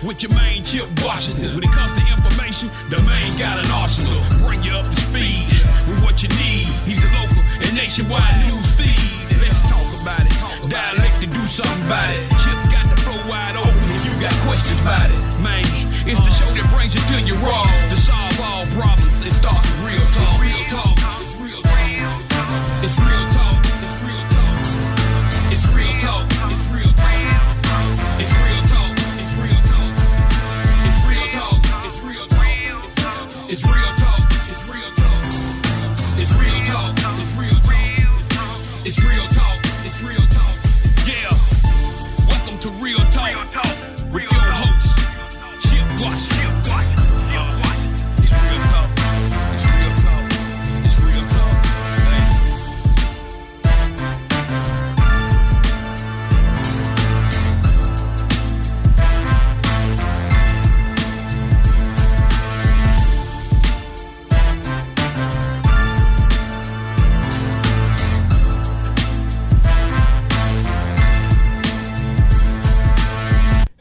with your main Chip Washington. When it comes to information, the main got an arsenal. Bring you up to speed with what you need. He's the local and nationwide news feed. Let's talk about it. Dialect to do something about it. Chip got the flow wide open if you got questions about it. Man, it's the show that brings you to your raw. To solve all problems, it starts with real talk. Real talk. It's real talk. It's real talk. It's real talk. It's real talk. It's real talk. It's real talk. It's real talk. It's real talk. It's real talk. It's real talk. It's real talk. It's real talk. It's real talk. It's real talk. It's real talk. Yeah. Welcome to Real Talk with your host, Chip Washington. It's real talk. It's real talk. It's real talk.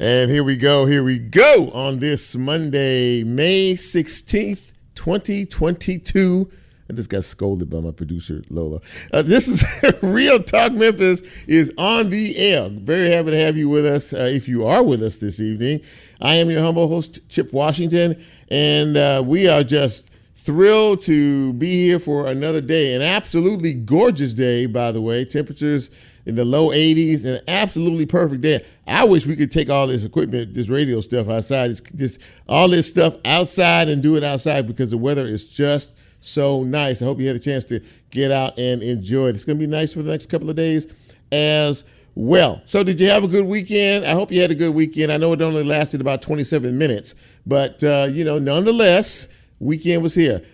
And here we go on this Monday, May 16th, 2022. I just got scolded by my producer, Lola. This is Real Talk Memphis is on the air. Very happy to have you with us if you are with us this evening. I am your humble host, Chip Washington, and we are just thrilled to be here for another day. An absolutely gorgeous day, by the way. Temperatures in the low 80s, and an absolutely perfect day. I wish we could take all this equipment, this radio stuff outside, just all this stuff outside and do it outside because the weather is just so nice. I hope you had a chance to get out and enjoy it. It's going to be nice for the next couple of days as well. So did you have a good weekend? I hope you had a good weekend. I know it only lasted about 27 minutes, but nonetheless, weekend was here.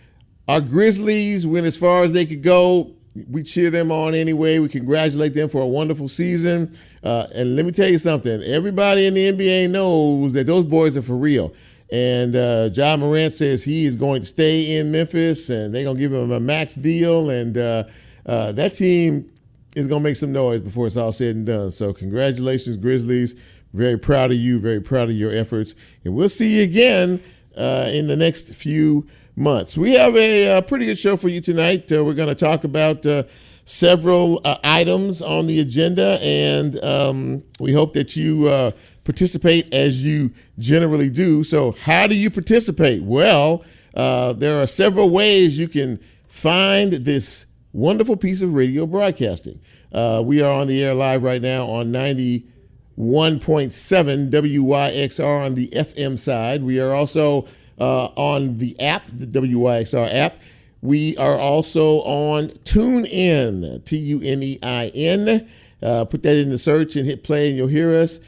Our Grizzlies went as far as they could go. We cheer them on anyway. We congratulate them for a wonderful season. And let me tell you something. Everybody in the NBA knows that those boys are for real. And Ja Morant says he is going to stay in Memphis, and they're going to give him a max deal. And that team is going to make some noise before it's all said and done. So congratulations, Grizzlies. Very proud of you. Very proud of your efforts. And we'll see you again in the next few months. We have a pretty good show for you tonight. We're going to talk about several items on the agenda, and we hope that you participate as you generally do. So how do you participate? Well, there are several ways you can find this wonderful piece of radio broadcasting. We are on the air live right now on 91.7 WYXR on the FM side. We are also on the app, the WYXR app. We are also on TuneIn, TuneIn. Put that in the search and hit play and you'll hear us.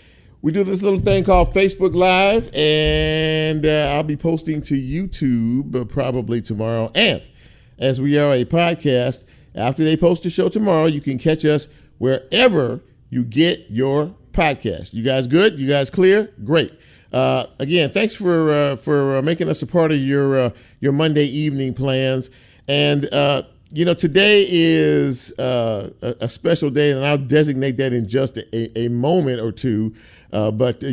We do this little thing called Facebook Live, and I'll be posting to YouTube probably tomorrow. And as we are a podcast, after they post the show tomorrow, you can catch us wherever you get your podcast. You guys good? You guys clear? Great. Again, thanks for making us a part of your Monday evening plans. And today is a special day, and I'll designate that in just a moment or two. But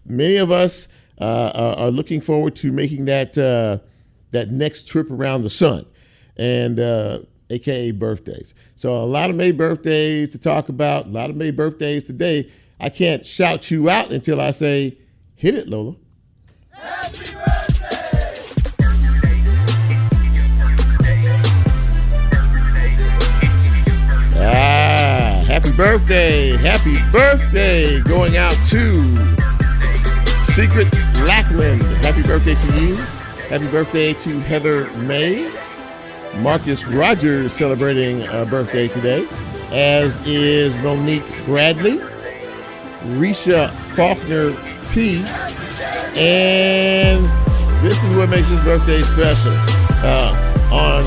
many of us are looking forward to making that next trip around the sun, and AKA birthdays. So a lot of May birthdays to talk about. A lot of May birthdays today. I can't shout you out until I say, hit it, Lola. Happy birthday! Happy birthday. Happy birthday going out to Secret Lackland. Happy birthday to you. Happy birthday to Heather May. Marcus Rogers celebrating a birthday today, as is Monique Bradley, Risha Faulkner P. And this is what makes his birthday special. On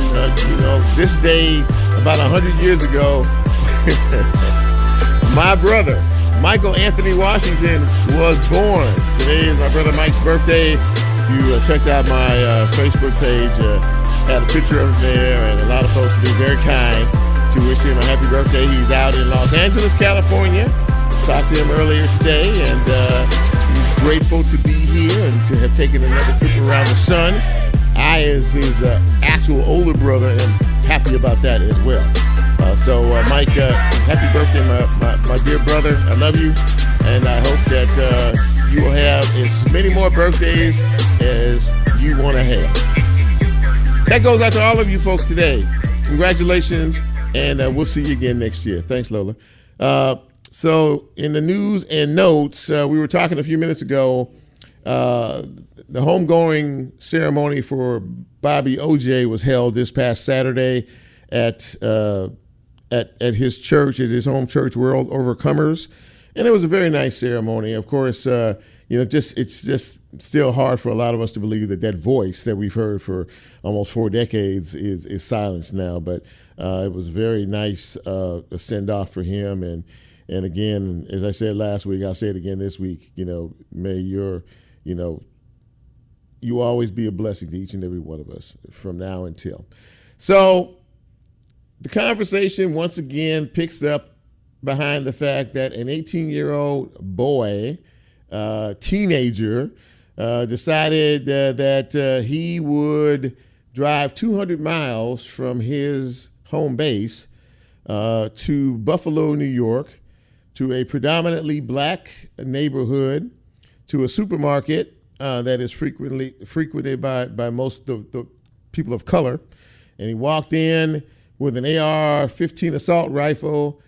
this day, about 100 years ago, my brother, Michael Anthony Washington, was born. Today is my brother Mike's birthday. If you checked out my Facebook page, had a picture of him there, and a lot of folks have been very kind to wish him a happy birthday. He's out in Los Angeles, California. Talked to him earlier today, and he's grateful to be here and to have taken another trip around the sun. I, as his actual older brother, am happy about that as well. Mike, happy birthday, my dear brother. I love you, and I hope that you will have as many more birthdays as you want to have. That goes out to all of you folks today. Congratulations, and we'll see you again next year. Thanks, Lola. So in the news and notes, we were talking a few minutes ago, the homegoing ceremony for Bobby OJ was held this past Saturday at his church, at his home church, World Overcomers. And it was a very nice ceremony. Of course, it's just still hard for a lot of us to believe that voice that we've heard for almost 4 decades is silenced now. But it was a very nice a send-off for him. And again, as I said last week, I'll say it again this week, may you always be a blessing to each and every one of us from now until. So the conversation once again picks up behind the fact that an 18-year-old boy, teenager, decided that he would drive 200 miles from his home base to Buffalo, New York, to a predominantly black neighborhood, to a supermarket that is frequented by most of the people of color. And he walked in with an AR-15 assault rifle,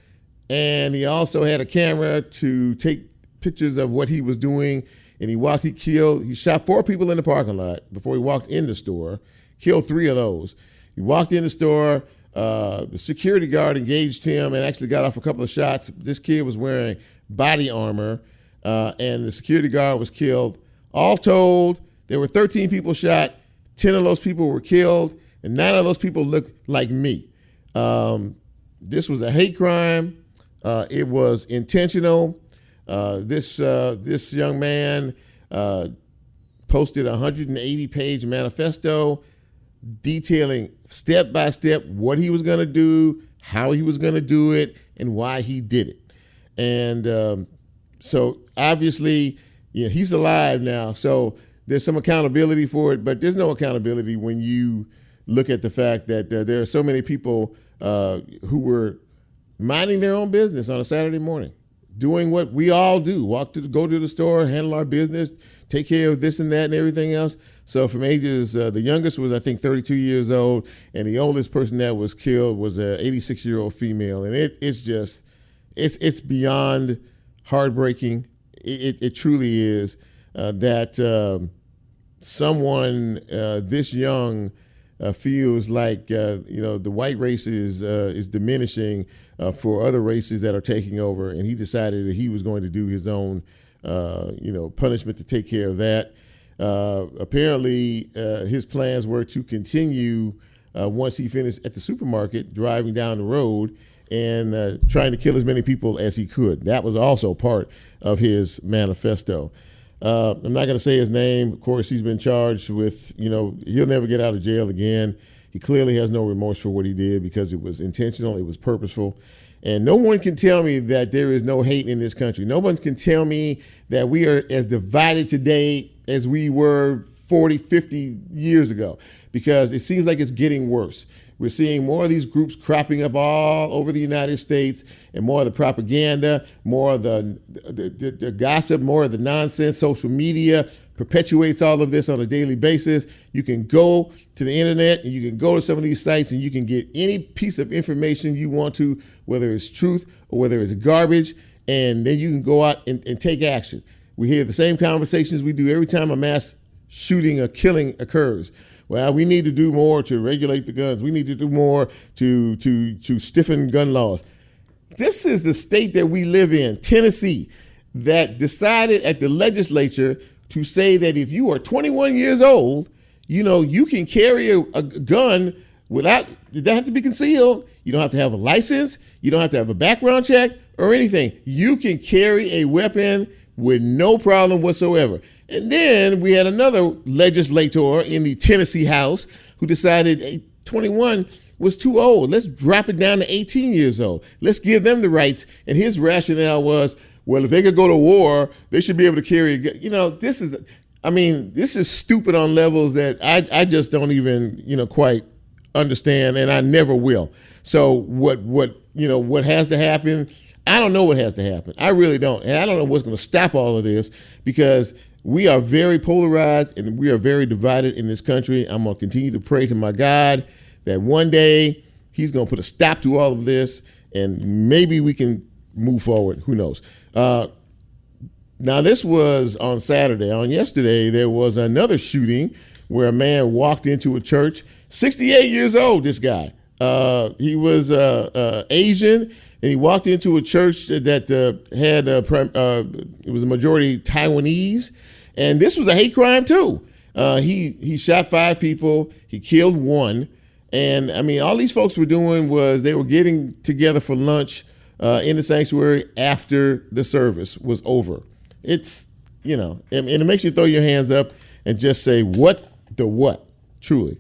and he also had a camera to take pictures of what he was doing. And he shot 4 people in the parking lot before he walked in the store, killed 3 of those. He walked in the store, the security guard engaged him and actually got off a couple of shots. This kid was wearing body armor, and the security guard was killed. All told, there were 13 people shot, 10 of those people were killed, and 9 of those people looked like me. This was a hate crime. It was intentional. This young man posted a 180-page manifesto detailing step by step what he was going to do, how he was going to do it, and why he did it. And so obviously, he's alive now. So there's some accountability for it, but there's no accountability when you look at the fact that there are so many people who were minding their own business on a Saturday morning, doing what we all do, go to the store, handle our business, take care of this and that and everything else. So from ages, the youngest was, I think, 32 years old, and the oldest person that was killed was an 86-year-old female. And it's beyond heartbreaking. It truly is that someone this young feels like the white race is diminishing for other races that are taking over, and he decided that he was going to do his own punishment to take care of that. Apparently, his plans were to continue once he finished at the supermarket, driving down the road and trying to kill as many people as he could. That was also part of his manifesto. I'm not going to say his name. Of course, he's been charged with, he'll never get out of jail again. He clearly has no remorse for what he did because it was intentional, it was purposeful. And no one can tell me that there is no hate in this country. No one can tell me that we are as divided today as we were 40, 50 years ago, because it seems like it's getting worse. We're seeing more of these groups cropping up all over the United States, and more of the propaganda, more of the gossip, more of the nonsense. Social media perpetuates all of this on a daily basis. You can go to the internet and you can go to some of these sites and you can get any piece of information you want to, whether it's truth or whether it's garbage, and then you can go out and take action. We hear the same conversations we do every time a mass shooting or killing occurs. Well, we need to do more to regulate the guns. We need to do more to stiffen gun laws. This is the state that we live in, Tennessee, that decided at the legislature to say that if you are 21 years old, you can carry a gun without, it doesn't have to be concealed. You don't have to have a license. You don't have to have a background check or anything. You can carry a weapon with no problem whatsoever. And then we had another legislator in the Tennessee House who decided 21 was too old. Let's drop it down to 18 years old. Let's give them the rights. And his rationale was, well, if they could go to war, they should be able to carry a gun. This is stupid on levels that I just don't even, quite understand, and I never will. So what has to happen? I don't know what has to happen. I really don't. And I don't know what's going to stop all of this, because we are very polarized and we are very divided in this country. I'm going to continue to pray to my God that one day he's going to put a stop to all of this, and maybe we can move forward. Who knows? Now, this was on Saturday. On yesterday, there was another shooting where a man walked into a church. 68 years old, this guy. He was Asian, and he walked into a church that had it was a majority Taiwanese, and this was a hate crime too. He shot 5 people. He killed 1. And I mean, all these folks were doing was they were getting together for lunch in the sanctuary after the service was over. It's, and it makes you throw your hands up and just say, what the what, truly.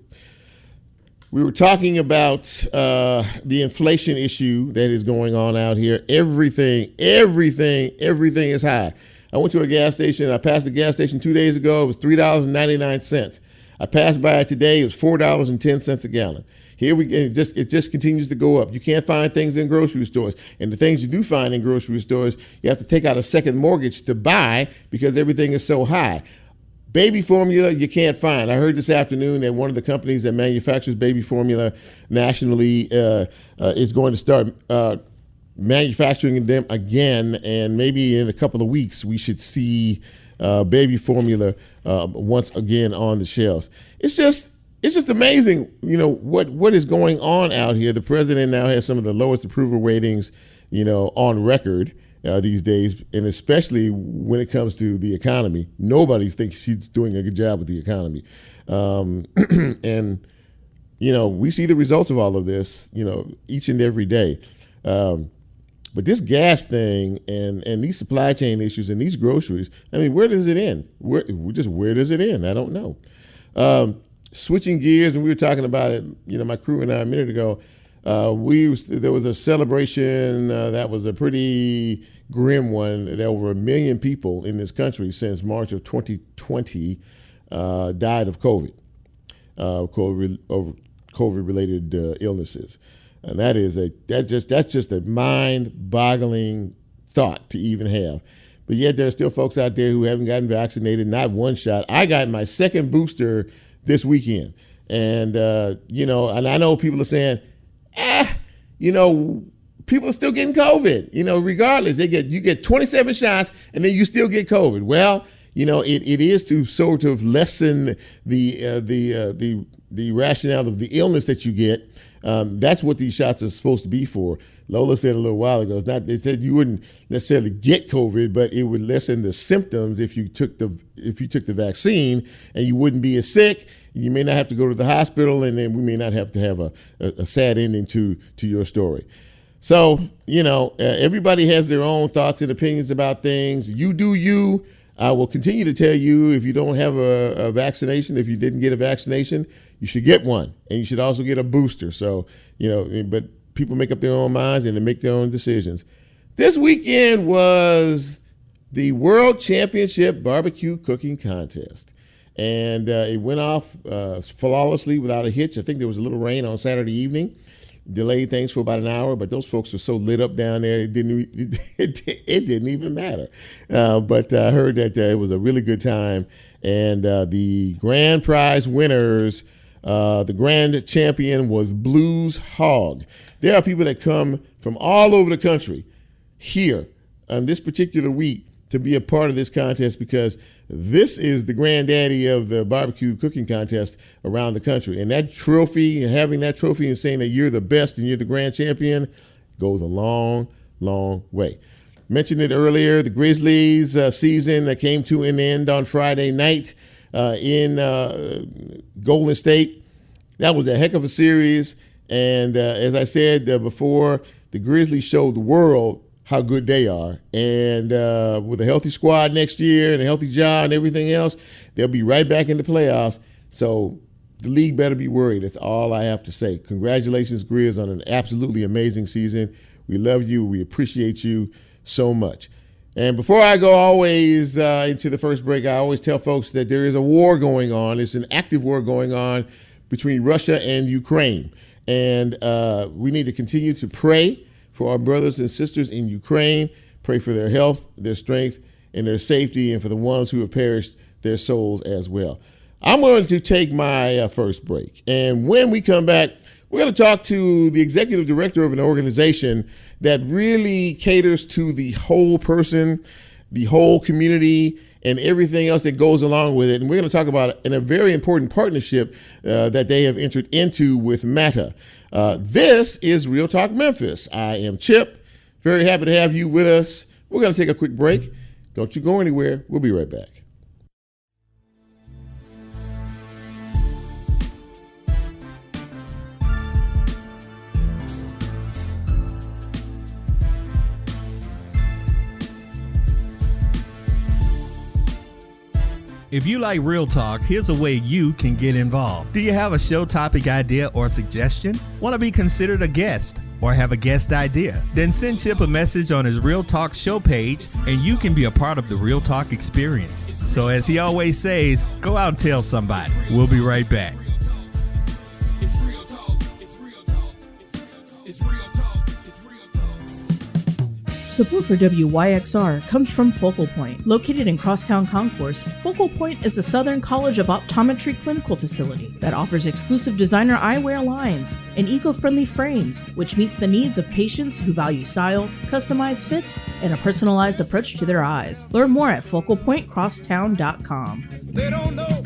We were talking about the inflation issue that is going on out here. Everything is high. I went to a gas station. I passed the gas station 2 days ago. It was $3.99. I passed by it today. It was $4.10 a gallon. Here it just continues to go up. You can't find things in grocery stores. And the things you do find in grocery stores, you have to take out a second mortgage to buy because everything is so high. Baby formula, you can't find. I heard this afternoon that one of the companies that manufactures baby formula nationally is going to start manufacturing them again, and maybe in a couple of weeks we should see baby formula once again on the shelves. It's just amazing, what is going on out here. The president now has some of the lowest approval ratings, on record these days, and especially when it comes to the economy. Nobody thinks he's doing a good job with the economy, and we see the results of all of this, each and every day. But this gas thing and these supply chain issues and these groceries, I mean, where does it end? Where does it end? I don't know. Switching gears, and we were talking about it, my crew and I a minute ago. There was a celebration that was a pretty grim one. There were over 1 million people in this country since March of 2020 died of COVID, COVID-related illnesses. And that's just a mind-boggling thought to even have. But yet there are still folks out there who haven't gotten vaccinated, not one shot. I got my second booster this weekend. And, and I know people are saying, people are still getting COVID, regardless. You get 27 shots and then you still get COVID. Well, it is to sort of lessen the rationale of the illness that you get. That's what these shots are supposed to be for. Lola said a little while ago, they said you wouldn't necessarily get COVID, but it would lessen the symptoms if you took the vaccine, and you wouldn't be as sick. You may not have to go to the hospital, and then we may not have to have a sad ending to your story. So, everybody has their own thoughts and opinions about things. You do you. I will continue to tell you, if you don't have a vaccination, if you didn't get a vaccination, you should get one, and you should also get a booster. So, but people make up their own minds and they make their own decisions. This weekend was the World Championship Barbecue Cooking Contest, and it went off flawlessly without a hitch. I think there was a little rain on Saturday evening, delayed things for about an hour, but those folks were so lit up down there, it didn't even matter. But I heard that it was a really good time, and the grand prize winners, the grand champion was Blues Hog. There are people that come from all over the country here on this particular week to be a part of this contest, because this is the granddaddy of the barbecue cooking contest around the country. And that trophy, having that trophy and saying that you're the best and you're the grand champion, goes a long, long way. Mentioned it earlier, the Grizzlies season that came to an end on Friday night in Golden State. That was a heck of a series. And as I said before, the Grizzlies showed the world how good they are. And with a healthy squad next year and a healthy job and everything else, they'll be right back in the playoffs. So the league better be worried. That's all I have to say. Congratulations, Grizz, on an absolutely amazing season. We love you. We appreciate you so much. And before I go always into the first break, I always tell folks that there is a war going on. It's an active war going on between Russia and Ukraine. And we need to continue to pray for our brothers and sisters in Ukraine, pray for their health, their strength, and their safety, and for the ones who have perished, their souls as well. I'm going to take my first break. And when we come back, we're going to talk to the executive director of an organization that really caters to the whole person, the whole community, and everything else that goes along with it. And we're going to talk about a very important partnership that they have entered into with Meta. This is Real Talk Memphis. I am Chip. Very happy to have you with us. We're going to take a quick break. Don't you go anywhere. We'll be right back. If you like Real Talk, here's a way you can get involved. Do you have a show topic idea or suggestion? Want to be considered a guest or have a guest idea? Then send Chip a message on his Real Talk show page and you can be a part of the Real Talk experience. So as he always says, go out and tell somebody. We'll be right back. Support for WYXR comes from Focal Point. Located in Crosstown Concourse, Focal Point is the Southern College of Optometry clinical facility that offers exclusive designer eyewear lines and eco-friendly frames, which meets the needs of patients who value style, customized fits, and a personalized approach to their eyes. Learn more at focalpointcrosstown.com. They don't know.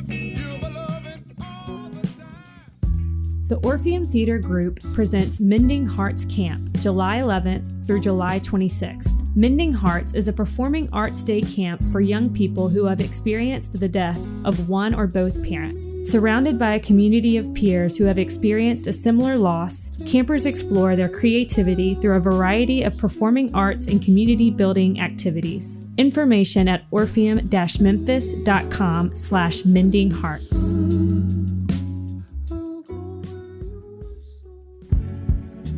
The Orpheum Theater Group presents Mending Hearts Camp, July 11th through July 26th. Mending Hearts is a performing arts day camp for young people who have experienced the death of one or both parents. Surrounded by a community of peers who have experienced a similar loss, campers explore their creativity through a variety of performing arts and community building activities. Information at orpheum-memphis.com/mendinghearts.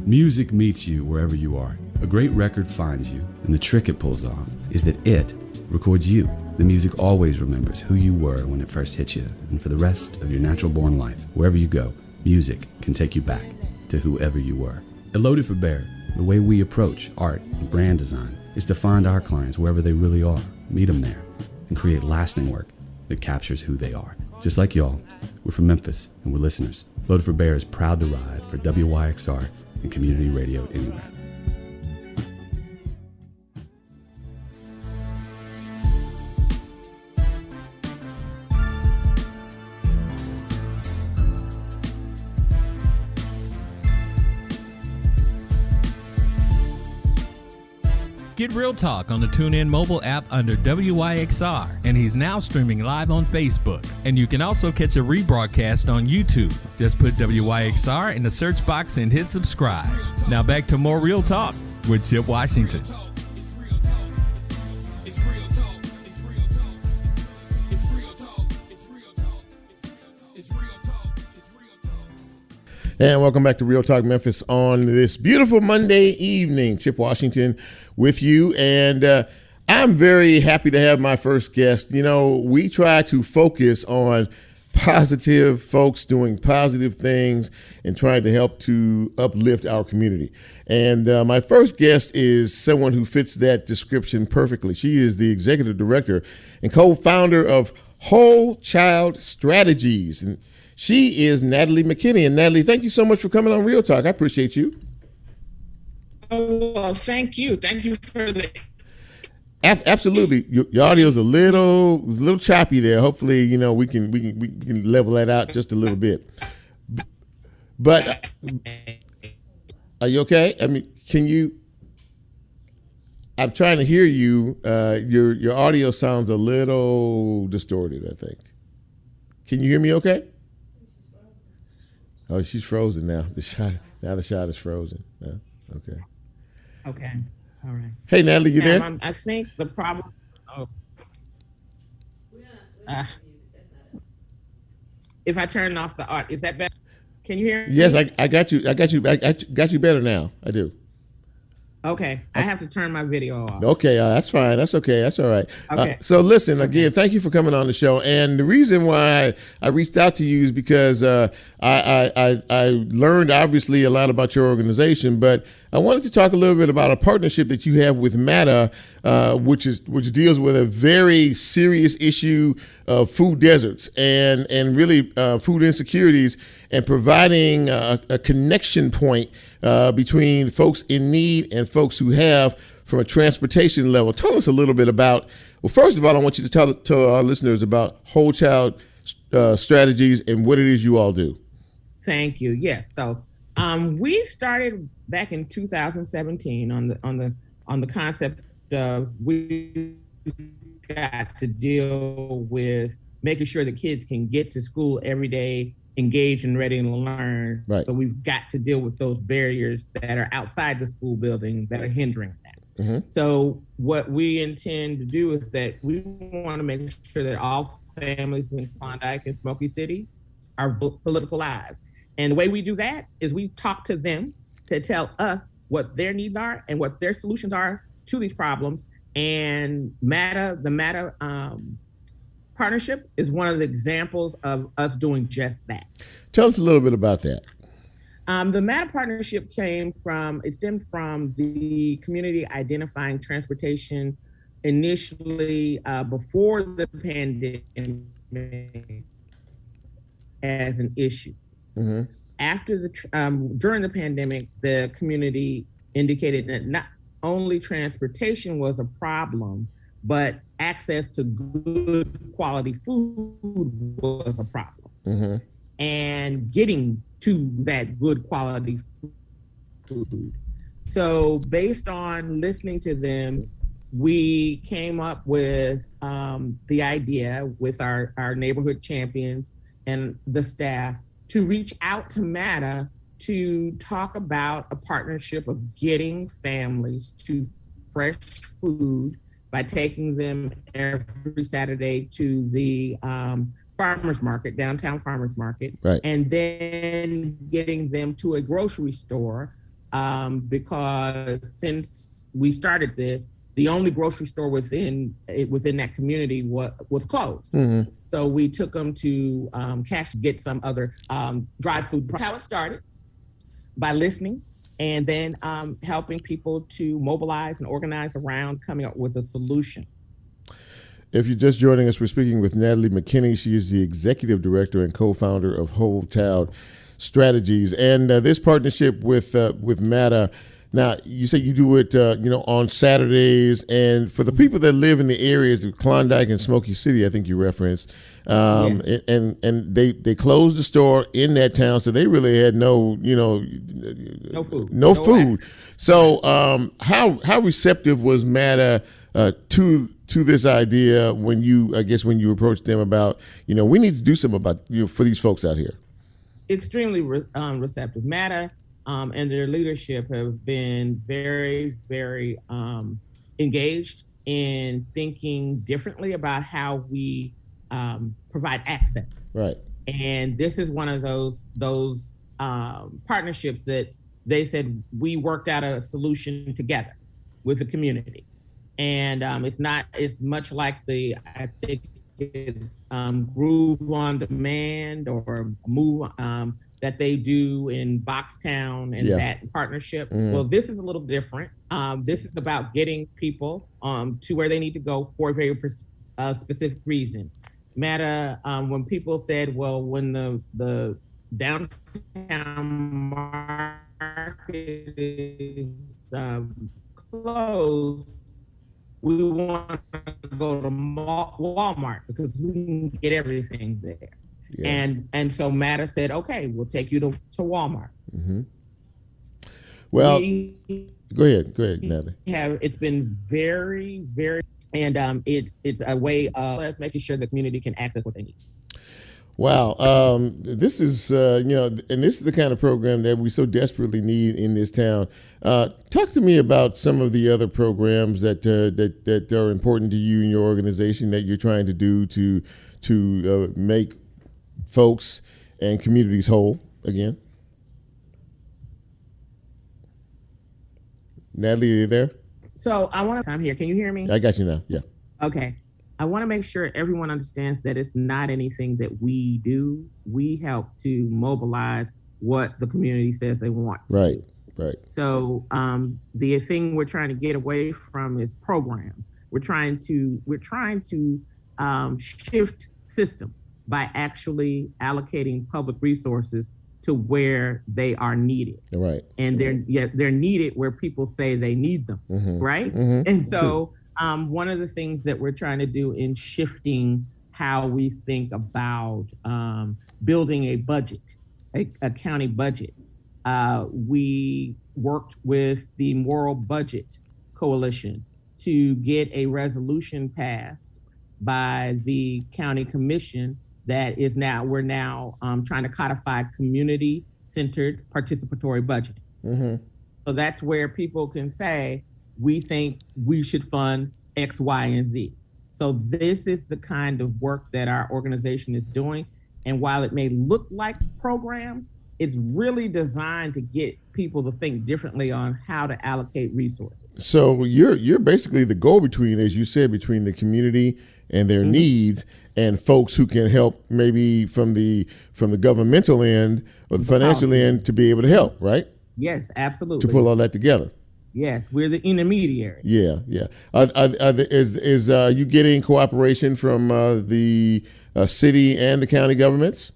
Music meets you wherever you are. A great record finds you, and the trick it pulls off is that it records you. The music always remembers who you were when it first hit you, and for the rest of your natural-born life, wherever you go, music can take you back to whoever you were. At Loaded for Bear, the way we approach art and brand design is to find our clients wherever they really are, meet them there, and create lasting work that captures who they are. Just like y'all, we're from Memphis, and we're listeners. Loaded for Bear is proud to ride for WYXR and community radio anywhere. Get Real Talk on the TuneIn mobile app under WYXR, and he's now streaming live on Facebook. And you can also catch a rebroadcast on YouTube. Just put WYXR in the search box and hit subscribe. Now back to more Real Talk with Chip Washington. And welcome back to Real Talk Memphis on this beautiful Monday evening. Chip Washington with you. And I'm very happy to have my first guest. You know, we try to focus on positive folks doing positive things and trying to help to uplift our community. And my first guest is someone who fits that description perfectly. She is the executive director and co-founder of Whole Child Strategies. And she is Natalie McKinney. And Natalie, thank you so much for coming on Real Talk. I appreciate you. Oh, well, thank you. Thank you for the. Absolutely. Your audio is a little choppy there. Hopefully, you know, we can level that out just a little bit. But are you okay? I mean, can you? I'm trying to hear you. Your audio sounds a little distorted, I think. Can you hear me okay? Oh, she's frozen now. The shot is frozen. Okay. Okay. All right. Hey, Natalie, you there? I think the problem. Oh. If I turn off the art, is that better? Can you hear me? Yes, I got you. I got you better now. I do. Okay, I have to turn my video off. Okay, that's fine. That's okay. That's all right. Okay. So listen, again, thank you for coming on the show. And the reason why I reached out to you is because I learned obviously a lot about your organization, but I wanted to talk a little bit about a partnership that you have with MATA, which deals with a very serious issue of food deserts and really food insecurities, and providing a connection point between folks in need and folks who have from a transportation level. Tell us a little bit about, well, first of all, I want you to tell our listeners about Whole Child Strategies and what it is you all do. Thank you. Yes. So we started back in 2017 on the concept of we got to deal with making sure that kids can get to school every day, engaged and ready to learn. Right. So we've got to deal with those barriers that are outside the school building that are hindering that. Mm-hmm. So what we intend to do is that we want to make sure that all families in Klondike and Smoky City are political lives. And the way we do that is we talk to them to tell us what their needs are and what their solutions are to these problems. And the MATA partnership is one of the examples of us doing just that. Tell us a little bit about that. The MATA partnership stemmed from the community identifying transportation initially before the pandemic as an issue. Mm-hmm. After during the pandemic, the community indicated that not only transportation was a problem, but access to good quality food was a problem. Mm-hmm. And getting to that good quality food. So based on listening to them, we came up with the idea with our neighborhood champions and the staff to reach out to MATA to talk about a partnership of getting families to fresh food by taking them every Saturday to the farmers market, downtown farmers market, right, and then getting them to a grocery store because since we started this, the only grocery store within that community was closed. Mm-hmm. So we took them to Cash to get some other dry food. That's how it started, by listening and then helping people to mobilize and organize around coming up with a solution. If you're just joining us, we're speaking with Natalie McKinney. She is the executive director and co-founder of Whole Child Strategies, and this partnership with MATA. Now, you say you do it, on Saturdays, and for the people that live in the areas of Klondike and Smoky City, I think you referenced, and they closed the store in that town, so they really had no food. So, how receptive was MATA to this idea when you approached them about, we need to do something about for these folks out here? Extremely receptive. MATA and their leadership have been very, very engaged in thinking differently about how we provide access. Right. And this is one of those partnerships that they said we worked out a solution together with the community. And it's much like I think it's Groove on Demand or Move that they do in Boxtown and that partnership. Mm. Well, this is a little different. This is about getting people to where they need to go for a very specific reason. MATA, when people said, well, when the downtown market is closed, we want to go to Walmart because we can get everything there. Yeah. And so MATA said, okay, we'll take you to Walmart. Mm-hmm. Well, go ahead, Natalie. It's been very, very, and it's a way of us making sure the community can access what they need. Wow, this is and this is the kind of program that we so desperately need in this town. Talk to me about some of the other programs that are important to you and your organization that you're trying to do to make folks and communities whole again. Natalie, are you there? So I'm here. Can you hear me? I got you now. Yeah. Okay. I want to make sure everyone understands that it's not anything that we do. We help to mobilize what the community says they want. Right. Right. So the thing we're trying to get away from is programs. We're trying to shift systems by actually allocating public resources to where they are needed. Right. And they're needed where people say they need them. Right. And so one of the things that we're trying to do in shifting how we think about building a budget, a county budget, we worked with the Moral Budget Coalition to get a resolution passed by the county commission that is we're now trying to codify community-centered participatory budgeting. So that's where people can say, we think we should fund X, Y, and Z. So this is the kind of work that our organization is doing. And while it may look like programs, it's really designed to get people to think differently on how to allocate resources. So you're basically the go-between, as you said, between the community and their needs and folks who can help maybe from the governmental end or the financial end to be able to help, right? Yes, absolutely. To pull all that together. Yes, we're the intermediary. Yeah. Is you getting cooperation from the city and the county governments?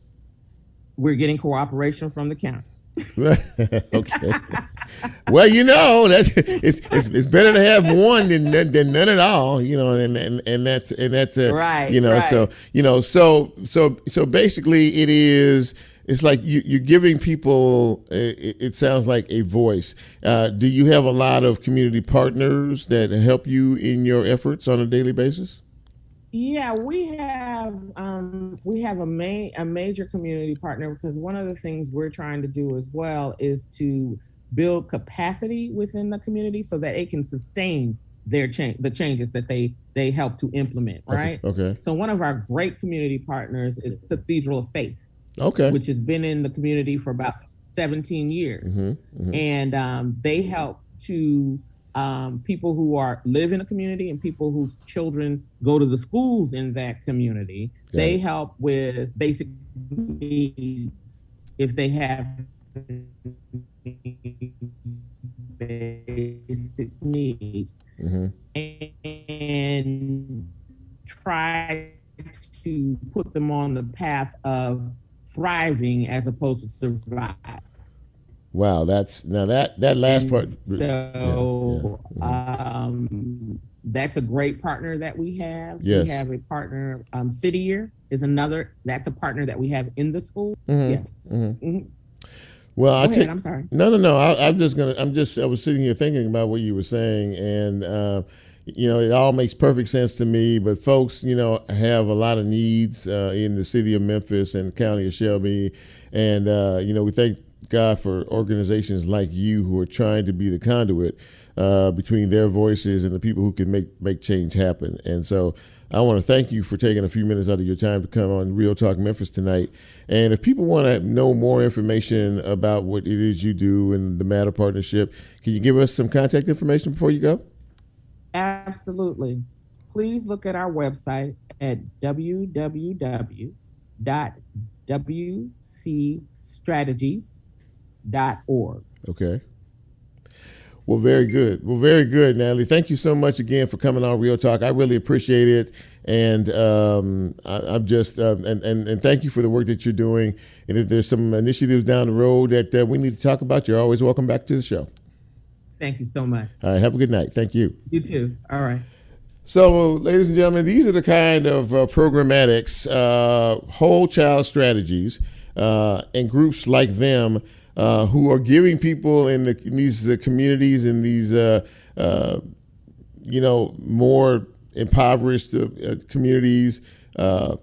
We're getting cooperation from the county. Okay. Well, it's better to have one than none at all, and that's right. Right. So basically it's like you're giving people, it sounds like, a voice. Do you have a lot of community partners that help you in your efforts on a daily basis? Yeah, we have a major community partner, because one of the things we're trying to do as well is to build capacity within the community so that it can sustain the changes that they help to implement, right? Okay. So one of our great community partners is Cathedral of Faith, which has been in the community for about 17 years. And they help to people who live in a community and people whose children go to the schools in that community. They help with basic needs if they have basic needs, and try to put them on the path of thriving as opposed to survive. Wow, that last part. So that's a great partner that we have. Yes. We have a partner, City Year is another. That's a partner that we have in the school. Well, I'm sorry. No. I was sitting here thinking about what you were saying, and it all makes perfect sense to me. But folks, have a lot of needs in the city of Memphis and the county of Shelby, and we thank God for organizations like you who are trying to be the conduit between their voices and the people who can make change happen. And so I want to thank you for taking a few minutes out of your time to come on Real Talk Memphis tonight. And if people want to know more information about what it is you do and the Matter Partnership, can you give us some contact information before you go? Absolutely. Please look at our website at www.wcstrategies.org. Okay. Well, very good. Natalie. Thank you so much again for coming on Real Talk. I really appreciate it, and I'm just and thank you for the work that you're doing. And if there's some initiatives down the road that we need to talk about, you're always welcome back to the show. Thank you so much. All right. Have a good night. Thank you. You too. All right. So, ladies and gentlemen, these are the kind of programmatics, whole child strategies, and groups like them who are giving people in these communities and these, more impoverished communities a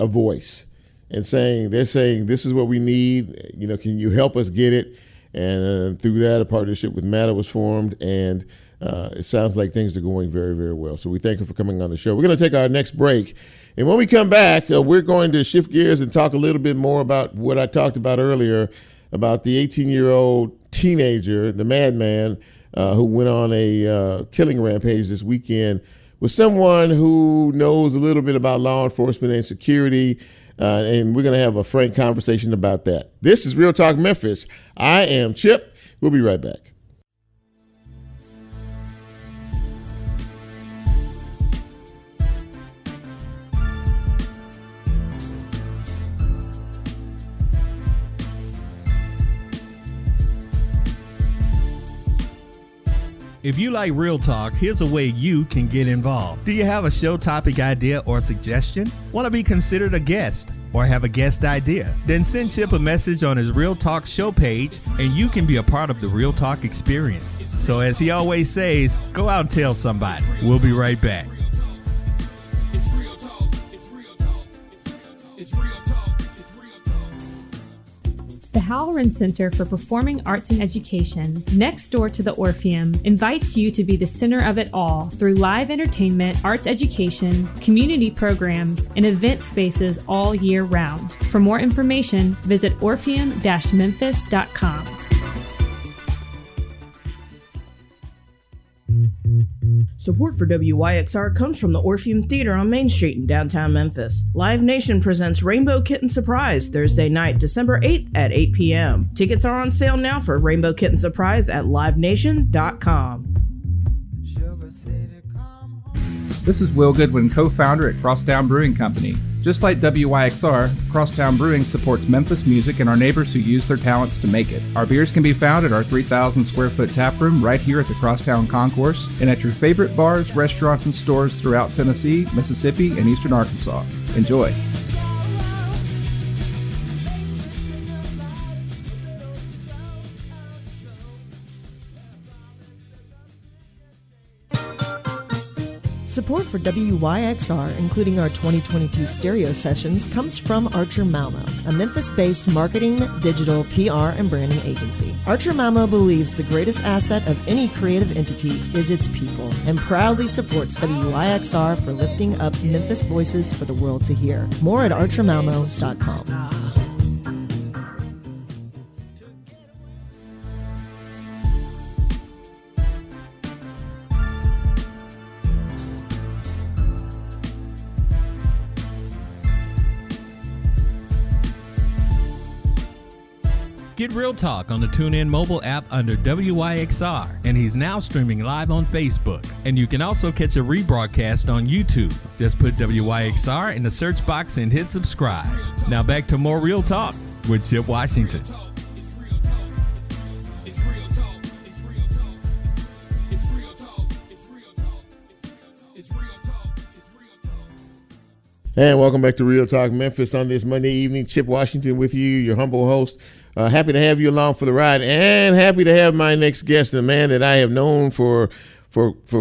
voice, and they're saying this is what we need. Can you help us get it? And through that, a partnership with Matter was formed, and it sounds like things are going very, very well. So we thank you for coming on the show. We're going to take our next break. And when we come back, we're going to shift gears and talk a little bit more about what I talked about earlier, about the 18-year-old teenager, the madman, who went on a killing rampage this weekend with someone who knows a little bit about law enforcement and security, and we're going to have a frank conversation about that. This is Real Talk Memphis. I am Chip. We'll be right back. If you like Real Talk, here's a way you can get involved. Do you have a show topic idea or suggestion? Want to be considered a guest or have a guest idea? Then send Chip a message on his Real Talk show page and you can be a part of the Real Talk experience. So as he always says, go out and tell somebody. We'll be right back. The Halloran Center for Performing Arts and Education, next door to the Orpheum, invites you to be the center of it all through live entertainment, arts education, community programs, and event spaces all year round. For more information, visit orpheum-memphis.com. Support for WYXR comes from the Orpheum Theater on Main Street in downtown Memphis. Live Nation presents Rainbow Kitten Surprise Thursday night, December 8th at 8 p.m. Tickets are on sale now for Rainbow Kitten Surprise at livenation.com. This is Will Goodwin, co-founder at Crosstown Brewing Company. Just like WYXR, Crosstown Brewing supports Memphis music and our neighbors who use their talents to make it. Our beers can be found at our 3,000 square foot tap room right here at the Crosstown Concourse and at your favorite bars, restaurants, and stores throughout Tennessee, Mississippi, and eastern Arkansas. Enjoy. Support for WYXR, including our 2022 stereo sessions, comes from Archer Malmo, a Memphis-based marketing, digital, PR, and branding agency. Archer Malmo believes the greatest asset of any creative entity is its people and proudly supports WYXR for lifting up Memphis voices for the world to hear. More at archermalmo.com. Get Real Talk on the TuneIn mobile app under WYXR, and he's now streaming live on Facebook. And you can also catch a rebroadcast on YouTube. Just put WYXR in the search box and hit subscribe. Now back to more Real Talk with Chip Washington. And welcome back to Real Talk Memphis on this Monday evening. Chip Washington with you, your humble host. Happy to have you along for the ride, and happy to have my next guest, a man that I have known for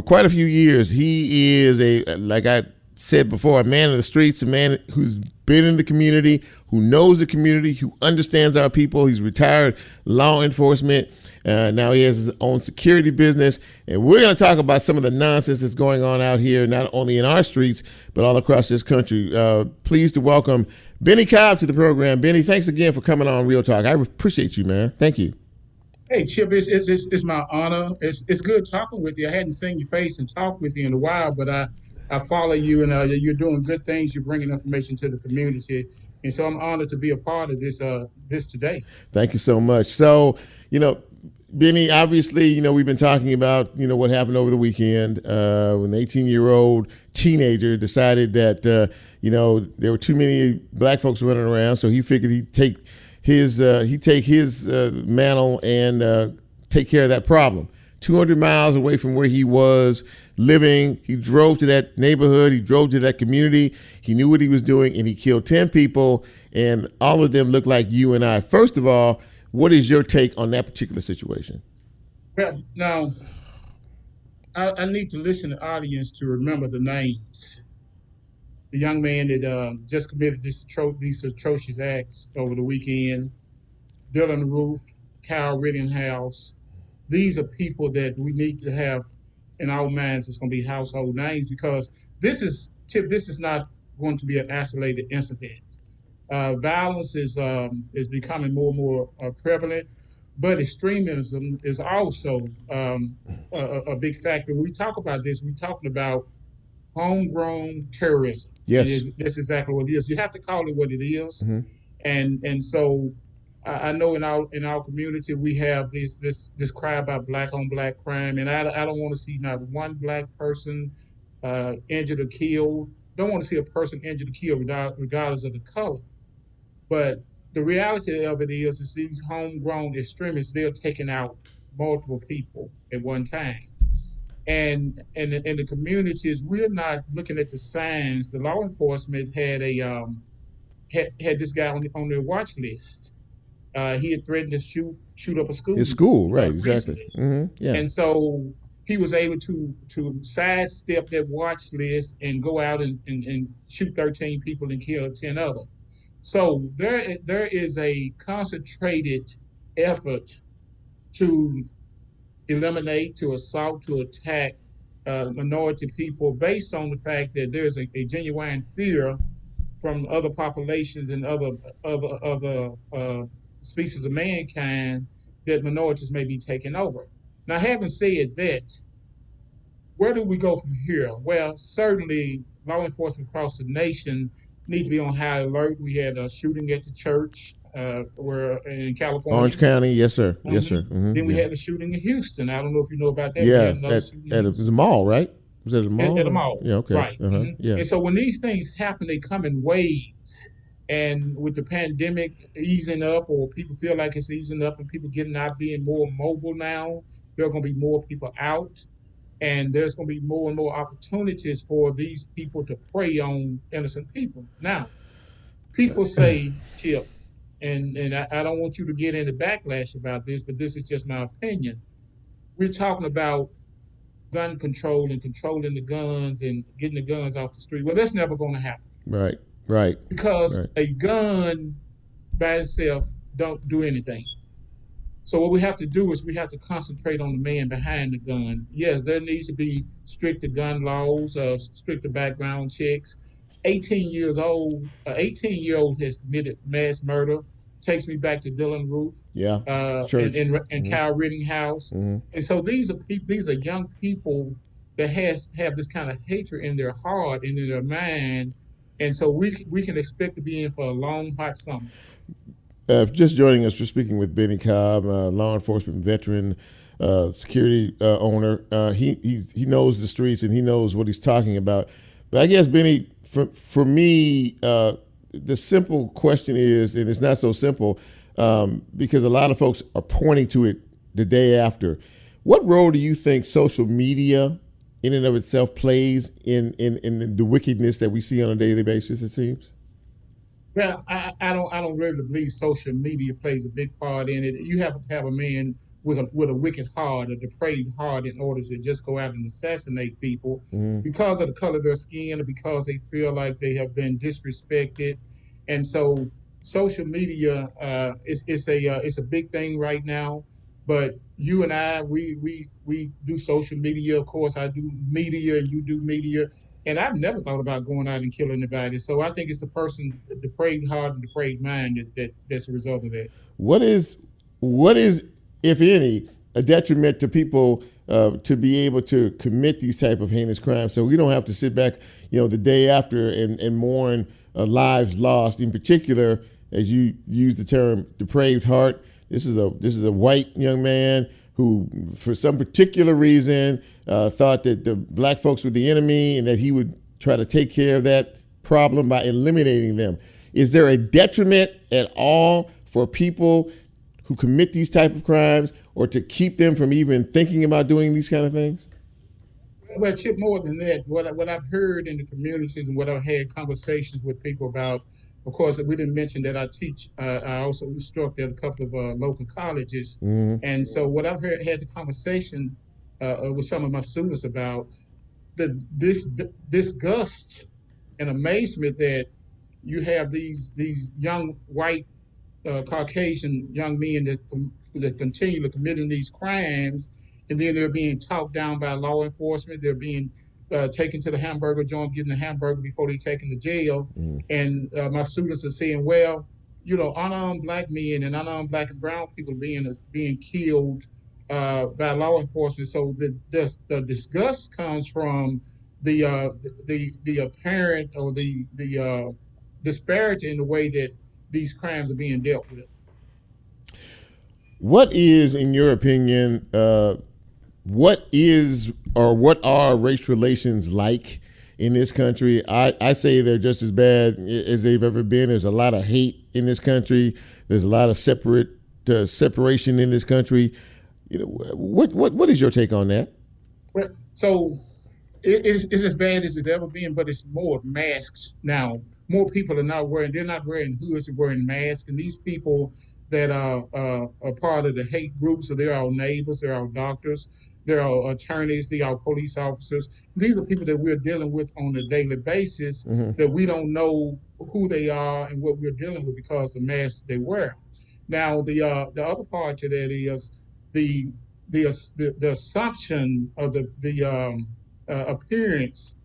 quite a few years. He is like I said before, a man of the streets, a man who's been in the community, who knows the community, who understands our people. He's retired law enforcement. Now he has his own security business, and we're going to talk about some of the nonsense that's going on out here, not only in our streets, but all across this country. Pleased to welcome Bennie Cobb to the program. Bennie, thanks again for coming on Real Talk. I appreciate you, man. Thank you. Hey, Chip, it's my honor. It's good talking with you. I hadn't seen your face and talked with you in a while, but I follow you, and you're doing good things. You're bringing information to the community, and so I'm honored to be a part of this today. Thank you so much. So, Bennie, obviously, we've been talking about, what happened over the weekend when the 18-year-old teenager decided that, there were too many black folks running around, so he figured he'd take his mantle and take care of that problem. 200 miles away from where he was living, he drove to that neighborhood, he drove to that community, he knew what he was doing, and he killed 10 people, and all of them look like you and I. First of all, what is your take on that particular situation? Well, now, I need to listen to the audience to remember the names. The young man that just committed these atrocious acts over the weekend, Dylan Roof, Kyle Rittenhouse. These are people that we need to have in our minds. It's going to be household names, because this is not going to be an isolated incident. Violence is becoming more and more prevalent. But extremism is also a big factor. When we talk about this, we're talking about homegrown terrorism. Yes. That's exactly what it is. You have to call it what it is. Mm-hmm. And so I know in our community we have this cry about black on black crime, and I don't want to see not one black person injured or killed. Don't want to see a person injured or killed regardless of the color. But the reality of it is these homegrown extremists, they're taking out multiple people at one time. And in the communities, we're not looking at the signs. The law enforcement had had this guy on their watch list. He had threatened to shoot up a school. His school, right? Exactly. Mm-hmm. Yeah. And so he was able to sidestep that watch list and go out and shoot 13 people and kill 10 others. So there is a concentrated effort to eliminate, to assault, to attack minority people based on the fact that there's a genuine fear from other populations and other species of mankind that minorities may be taking over. Now, having said that, where do we go from here? Well, certainly law enforcement across the nation need to be on high alert. We had a shooting at the church where in California. Orange County, yes, sir. Yes, sir. Mm-hmm. Then we had the shooting in Houston. I don't know if you know about that. Yeah, at the mall, right? Was it a mall? At a mall. Yeah, okay. Right. Uh-huh. Mm-hmm. Yeah. And so when these things happen, they come in waves. And with the pandemic easing up, or people feel like it's easing up and people getting out being more mobile now, there are going to be more people out. And there's going to be more and more opportunities for these people to prey on innocent people. Now, people say, Chip, and I don't want you to get into backlash about this, but this is just my opinion. We're talking about gun control and controlling the guns and getting the guns off the street. Well, that's never going to happen. Right. Because a gun by itself don't do anything. So what we have to do is we have to concentrate on the man behind the gun. Yes, there needs to be stricter gun laws, stricter background checks. 18-year-old has committed mass murder. Takes me back to Dylan Roof. Yeah. And Kyle Rittenhouse. Mm-hmm. And so these are young people that have this kind of hatred in their heart and in their mind. And so we can expect to be in for a long, hot summer. Just joining us, we're speaking with Bennie Cobb, law enforcement veteran, security owner. He knows the streets and he knows what he's talking about. But I guess, Bennie, for me, the simple question is, and it's not so simple, because a lot of folks are pointing to it the day after. What role do you think social media in and of itself plays in the wickedness that we see on a daily basis, it seems? Well, I don't really believe social media plays a big part in it. You have to have a man with a wicked heart, a depraved heart, in order to just go out and assassinate people because of the color of their skin or because they feel like they have been disrespected. And so social media it's a big thing right now. But you and I, we do social media. Of course, I do media, and you do media. And I've never thought about going out and killing anybody. So I think it's a person's depraved heart and depraved mind that's a result of that. What is, if any, a detriment to people to be able to commit these type of heinous crimes? So we don't have to sit back, the day after and mourn lives lost. In particular, as you use the term depraved heart, this is a white young man who, for some particular reason, thought that the black folks were the enemy and that he would try to take care of that problem by eliminating them. Is there a detriment at all for people who commit these type of crimes, or to keep them from even thinking about doing these kind of things? Well, Chip, more than that, what I've heard in the communities and what I've had conversations with people about, of course, we didn't mention that I teach. I also instruct at a couple of local colleges. Mm-hmm. And so what I've had the conversation with some of my students about, this disgust and amazement that you have these young white Caucasian young men that continue to committing these crimes, and then they're being talked down by law enforcement. They're being taken to the hamburger joint, getting a hamburger before they're taken to jail. And my students are saying, well, unarmed black men and unarmed black and brown people being killed by law enforcement. So the disgust comes from the apparent or the disparity in the way that these crimes are being dealt with. What is, in your opinion, what are race relations like in this country? I say they're just as bad as they've ever been. There's a lot of hate in this country. There's a lot of separation in this country. What is your take on that? Well, so it's as bad as it's ever been, but it's more masks now. More people are they're not wearing hoods, they're wearing masks. And these people that are part of the hate groups, so they're our neighbors, they're our doctors, they're our attorneys, they're our police officers. These are people that we're dealing with on a daily basis that we don't know who they are and what we're dealing with because of the masks they wear. Now, the other part to that is the assumption of the appearance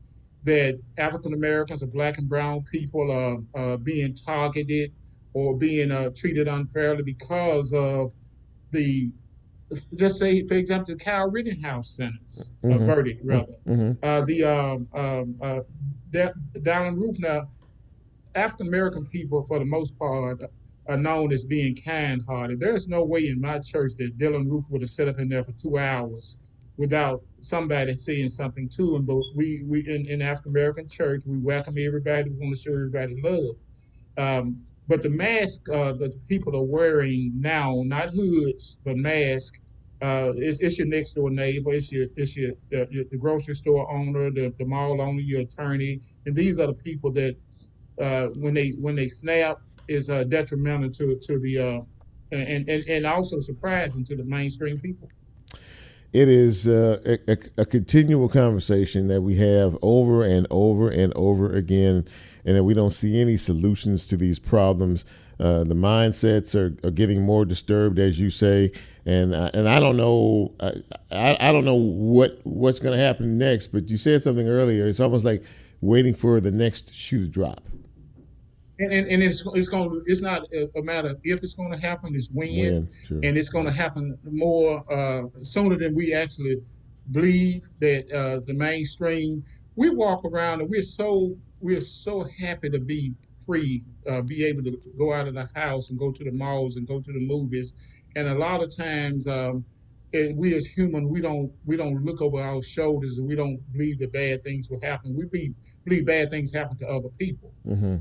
that African Americans or black and brown people are being targeted or being treated unfairly because of let's say, for example, the Kyle Rittenhouse sentence, verdict, rather. Dylann Roof. Now, African American people, for the most part, are known as being kind-hearted. There's no way in my church that Dylann Roof would have sat up in there for 2 hours without somebody saying something to him. But we in African American church, we welcome everybody. We want to show everybody love. But the mask that the people are wearing now, not hoods, but masks, it's your next door neighbor, it's the grocery store owner, the mall owner, your attorney, and these are the people that when they snap is detrimental to the and also surprising to the mainstream people. It is a continual conversation that we have over and over and over again, and that we don't see any solutions to these problems. The mindsets are getting more disturbed, as you say, and I don't know I don't know what's going to happen next. But you said something earlier. It's almost like waiting for the next shoe to drop. And it's not a matter of if it's going to happen, it's when. Sure. And it's going to happen more sooner than we actually believe. That the mainstream, we walk around and we're so happy to be free, be able to go out of the house and go to the malls and go to the movies. And a lot of times, we as human, we don't look over our shoulders and we don't believe that bad things will happen. We believe bad things happen to other people. Mm-hmm.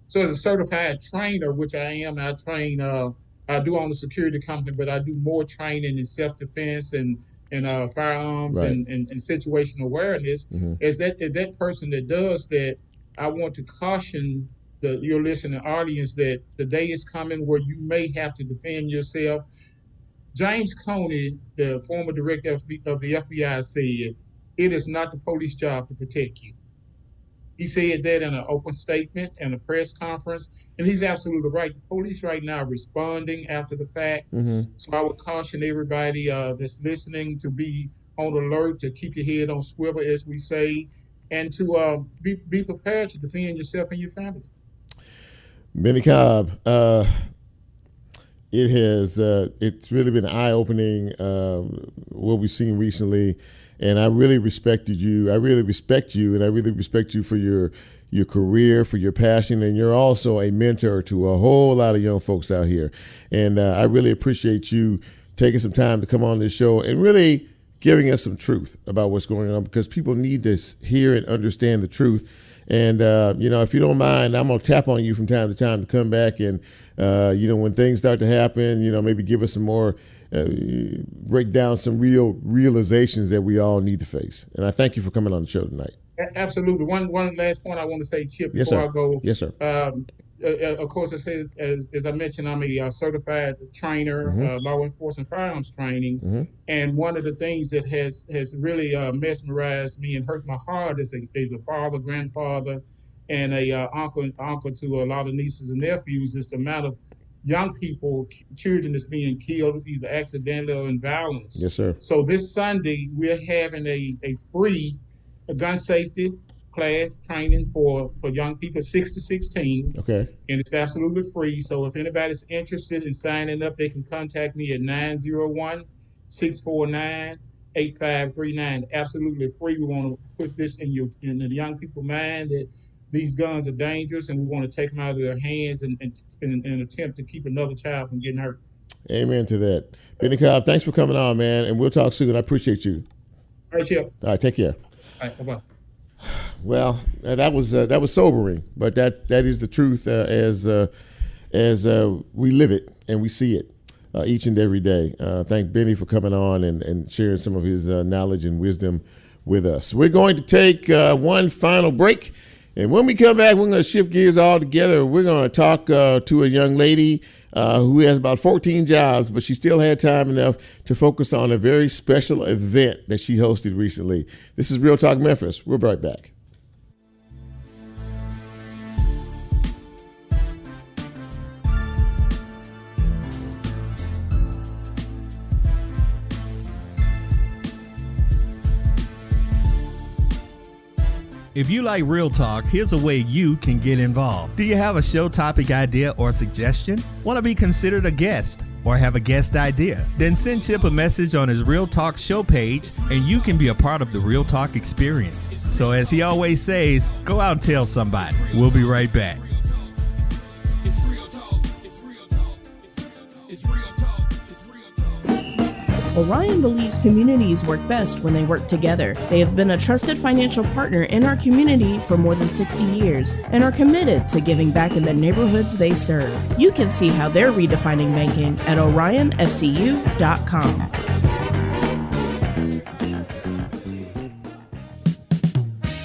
So as a certified trainer, which I am, I train, I do own a security company, but I do more training in self-defense and firearms and situational awareness. Mm-hmm. Is that person that does that, I want to caution your listening audience that the day is coming where you may have to defend yourself. James Comey, the former director of the FBI, said, it is not the police job to protect you. He said that in an open statement and a press conference, and he's absolutely right. The police right now are responding after the fact. Mm-hmm. So I would caution everybody that's listening to be on alert, to keep your head on swivel, as we say, and to be prepared to defend yourself and your family. Bennie Cobb, it's really been eye-opening what we've seen recently. And I really respected you. I really respect you, and I really respect you for your career, for your passion, and you're also a mentor to a whole lot of young folks out here. And I really appreciate you taking some time to come on this show and really giving us some truth about what's going on, because people need to hear and understand the truth. And, if you don't mind, I'm going to tap on you from time to time to come back and, when things start to happen, maybe give us some more break down some realizations that we all need to face. And I thank you for coming on the show tonight. Absolutely. One last point I want to say, Chip, yes, before sir. I go. Yes, sir. Of course, I say, as I mentioned, I'm a certified trainer, law enforcement firearms training. Mm-hmm. And one of the things that has really mesmerized me and hurt my heart as a father, grandfather, and a uncle to a lot of nieces and nephews is the amount of young people, children that's being killed either accidentally or in violence. Yes, sir. So this Sunday, we're having a free gun safety class training for young people 6 to 16. Okay. And it's absolutely free. So if anybody's interested in signing up, they can contact me at 901-649-8539. Absolutely free. We want to put this in the young people's mind that these guns are dangerous, and we want to take them out of their hands and attempt to keep another child from getting hurt. Amen to that. Bennie Cobb, thanks for coming on, man, and we'll talk soon. I appreciate you. All right, Chip. All right, take care. All right, bye-bye. Well, that was sobering, but that is the truth as we live it and we see it each and every day. Thank Bennie for coming on and sharing some of his knowledge and wisdom with us. We're going to take one final break, and when we come back, we're going to shift gears altogether. We're going to talk to a young lady who has about 14 jobs, but she still had time enough to focus on a very special event that she hosted recently. This is Real Talk Memphis. We'll be right back. If you like Real Talk, here's a way you can get involved. Do you have a show topic idea or suggestion? Want to be considered a guest or have a guest idea? Then send Chip a message on his Real Talk show page and you can be a part of the Real Talk experience. So as he always says, go out and tell somebody. We'll be right back. Orion believes communities work best when they work together. They have been a trusted financial partner in our community for more than 60 years and are committed to giving back in the neighborhoods they serve. You can see how they're redefining banking at orionfcu.com.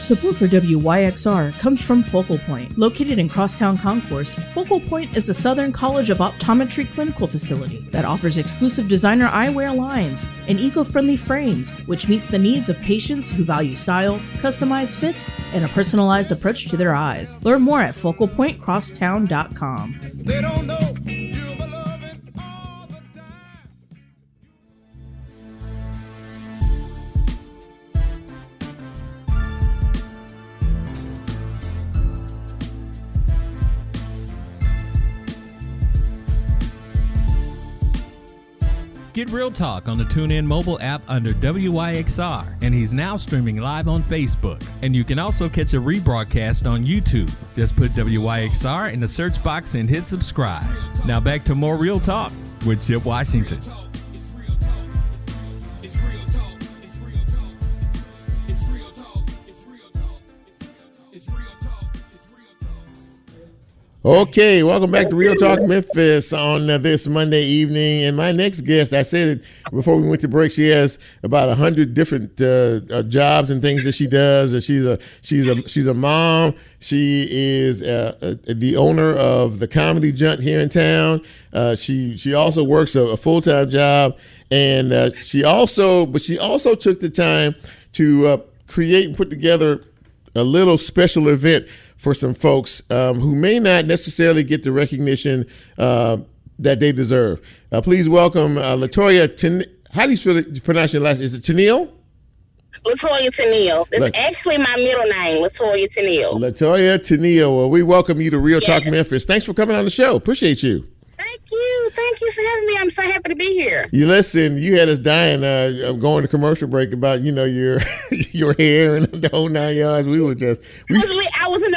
Support for WYXR comes from Focal Point. Located in Crosstown Concourse, Focal Point is a Southern College of Optometry clinical facility that offers exclusive designer eyewear lines and eco-friendly frames, which meets the needs of patients who value style, customized fits, and a personalized approach to their eyes. Learn more at focalpointcrosstown.com. They don't know you're beloved all the time. Get Real Talk on the TuneIn mobile app under WYXR, and he's now streaming live on Facebook. And you can also catch a rebroadcast on YouTube. Just put WYXR in the search box and hit subscribe. Now back to more Real Talk with Chip Washington. Okay, welcome back to Real Talk Memphis on this Monday evening. And my next guest, I said it before we went to break, she has about 100 different jobs and things that she does. She's a mom. She is the owner of the Comedy Junt here in town. She also works a full-time job, and she also took the time to create and put together a little special event for some folks who may not necessarily get the recognition that they deserve. Please welcome LaToya. How do you pronounce your last name? Is it Tennille? LaToya Tennille. That's actually my middle name, LaToya Tennille. LaToya Tennille. Well, we welcome you to Real Talk Memphis. Thanks for coming on the show. Appreciate you. Thank you. Thank you for having me. I'm so happy to be here. You listen, you had us dying going to commercial break about, your your hair and the whole 9 yards. We were just I was in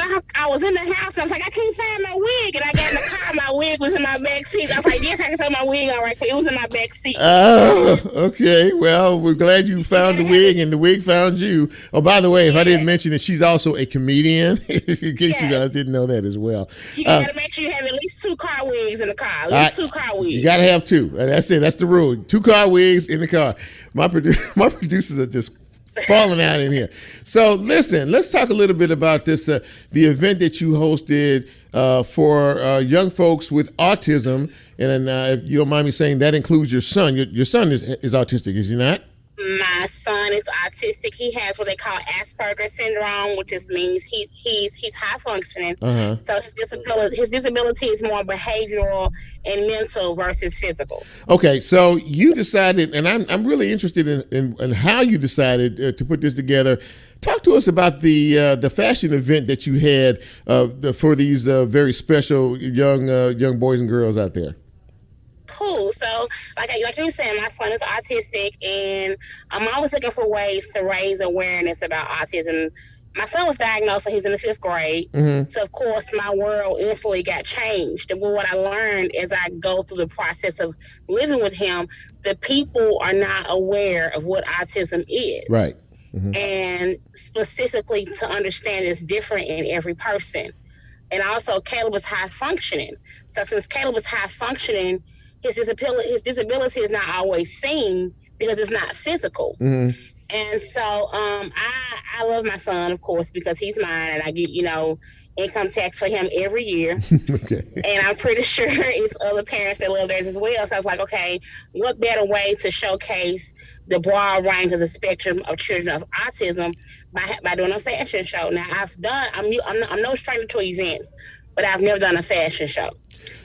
the house and I was like, I can't find my wig, and I got in the car, my wig was in my back seat. I was like, yes, I can find my wig all right. It was in my back seat. Oh, okay. Well, we're glad you found the wig and the wig found you. Oh, by the way, if I didn't mention it, she's also a comedian. In case you guys didn't know that as well. You gotta make sure you have at least 2 car wigs in the car. At least 2 car wigs. You gotta have 2. That's it. That's the rule. 2 car wigs in the car. My producers are just falling out in here. So listen, let's talk a little bit about this, the event that you hosted for young folks with autism. And if you don't mind me saying, that includes your son. Your son is autistic, is he not? My son is autistic. He has what they call Asperger's syndrome, which just means he's high functioning. So his disability is more behavioral and mental versus physical. Okay, so you decided, and I'm really interested in how you decided to put this together, Talk to us about the fashion event that you had for these very special young boys and girls out there. Cool. So, like you were saying, my son is autistic, and I'm always looking for ways to raise awareness about autism. My son was diagnosed when he was in the 5th grade. Mm-hmm. So, of course, my world instantly got changed. And what I learned as I go through the process of living with him, the people are not aware of what autism is. Right. Mm-hmm. And specifically to understand it's different in every person. And also, Caleb was high functioning. So, since Caleb was high functioning, his disability is not always seen because it's not physical. Mm-hmm. And so I love my son, of course, because he's mine, and I get, income tax for him every year. Okay. And I'm pretty sure it's other parents that love theirs as well. So I was like, okay, what better way to showcase the broad range of the spectrum of children of autism by doing a fashion show. Now, I'm no stranger to events, but I've never done a fashion show.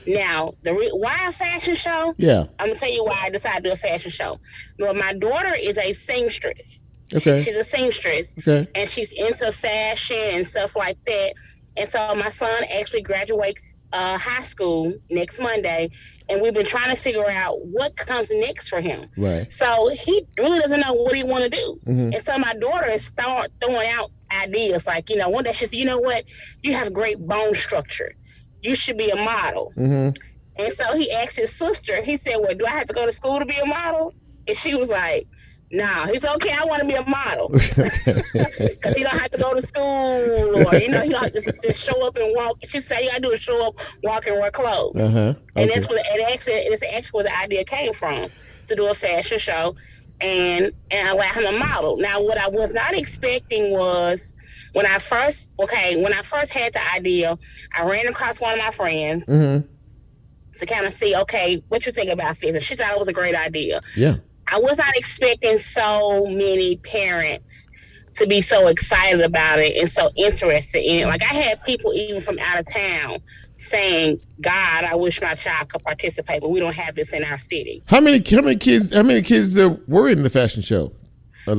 Now, why a fashion show? Yeah. I'm going to tell you why I decided to do a fashion show. Well, my daughter is a seamstress. Okay. She's a seamstress. Okay. And she's into fashion and stuff like that. And so my son actually graduates high school next Monday, and we've been trying to figure out what comes next for him. Right. So he really doesn't know what he want to do. Mm-hmm. And so my daughter is throwing out ideas like, one day she said, you know what? You have great bone structure. You should be a model. Mm-hmm. And so he asked his sister, he said, well, do I have to go to school to be a model? And she was like, nah. He said, okay, I want to be a model. Because you don't have to go to school, or, you don't have to just show up and walk. She said, you got to do is show up, walk, and wear clothes. Uh-huh. Okay. And that's actually where the idea came from, to do a fashion show and allow him to model. Now, what I was not expecting was, when I first had the idea, I ran across one of my friends to kind of see, okay, what you think about this? And she thought it was a great idea. Yeah. I was not expecting so many parents to be so excited about it and so interested in it. Like, I had people even from out of town saying, God, I wish my child could participate, but we don't have this in our city. How many kids were in the fashion show? I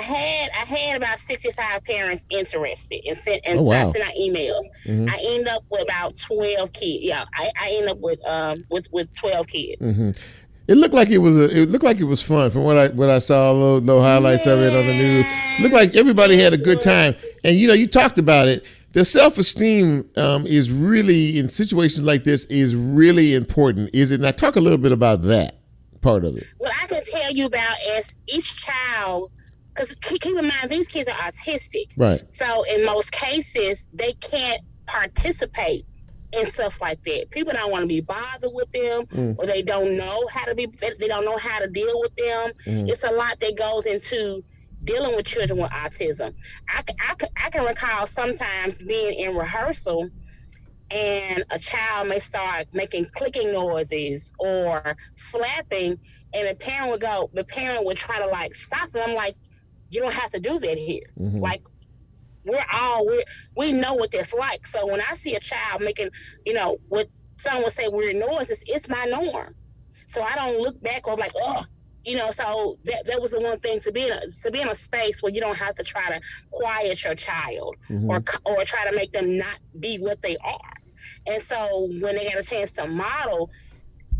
had about 65 parents interested and sent out emails. Mm-hmm. I ended up with about 12 kids. Yeah, I ended up with 12 kids. Mm-hmm. It looked like it was fun from what I saw, little highlights of it on the news. It looked like everybody had a good time. And you talked about it. The self-esteem is really, in situations like this, is really important. Is it? Now talk a little bit about that part of it. What I can tell you about is each child, because keep in mind, these kids are autistic. Right. So in most cases, they can't participate in stuff like that. People don't want to be bothered with them, or they don't know how to deal with them. It's a lot that goes into dealing with children with autism. I can recall sometimes being in rehearsal, and a child may start making clicking noises or flapping, and the parent would try to stop it. I'm like, you don't have to do that here. Mm-hmm. Like, we know what that's like. So when I see a child making, what some would say weird noises, it's my norm. So I don't look back or like, oh, so that was the one thing, to be in a space where you don't have to try to quiet your child, mm-hmm. or try to make them not be what they are. And so when they got a chance to model,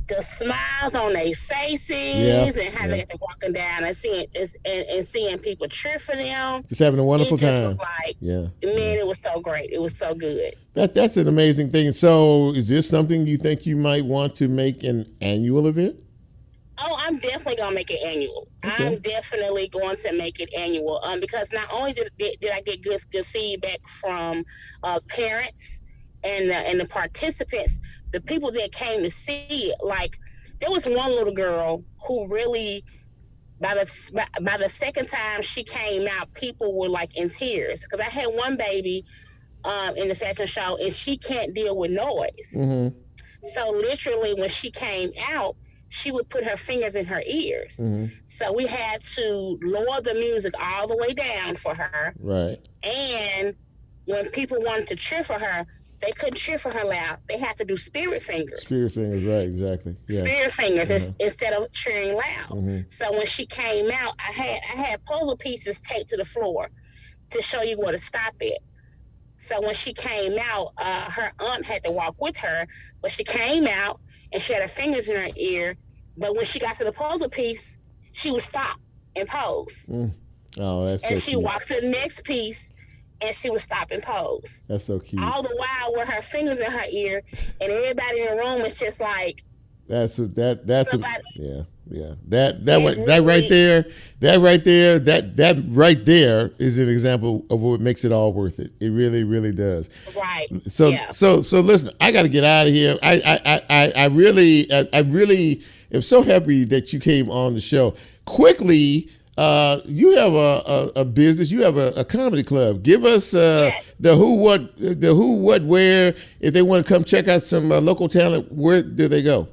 the smiles on their faces, and how they get walking down and seeing people cheer for them, just having a wonderful time. Was like, man, it was so great. It was so good. That's an amazing thing. So, is this something you think you might want to make an annual event? Oh, I'm definitely gonna make it annual. Okay. I'm definitely going to make it annual. Because not only did I get good feedback from parents and the participants, the people that came to see it, like, there was one little girl who really, by the second time she came out, people were like in tears, because I had one baby in the fashion show, and she can't deal with noise. Mm-hmm. So literally, when she came out, she would put her fingers in her ears. Mm-hmm. So we had to lower the music all the way down for her. Right. And when people wanted to cheer for her, they couldn't cheer for her loud. They had to do spirit fingers. Spirit fingers, right? Exactly. Yeah. Spirit fingers instead of cheering loud. So when she came out, I had puzzle pieces taped to the floor to show you where to stop it. So when she came out, her aunt had to walk with her, but she came out and she had her fingers in her ear. But when she got to the puzzle piece, she would stop and pose. Oh, that's so and she cute. walked to the next piece, and she would stop and pose. That's so cute. All the while with her fingers in her ear, and everybody in the room was just like. That's somebody, yeah. That right there is an example of what makes it all worth it. It really, really does. Right. So listen, I got to get out of here. I really am so happy that you came on the show. Quickly, you have a business. You have a comedy club. Give us the who, what, where. If they want to come check out some local talent, where do they go?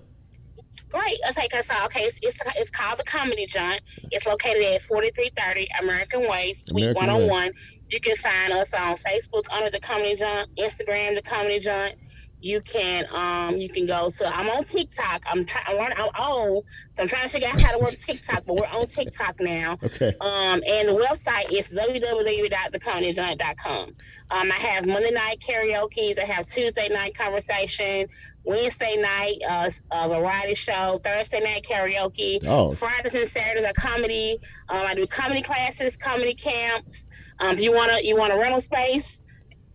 Great. Okay, it's called the Comedy Joint. It's located at 4330 American Way, Suite 101. You can find us on Facebook under the Comedy Joint, Instagram the Comedy Joint. You can go to. I'm on TikTok. I'm old, so I'm trying to figure out how to work TikTok. But we're on TikTok now. Okay. And the website is www.thecomedyjoint.com. I have Monday night karaoke. I have Tuesday night conversation. Wednesday night a variety show. Thursday night karaoke. Oh. Fridays and Saturdays are comedy. I do comedy classes, comedy camps. If you want a rental space,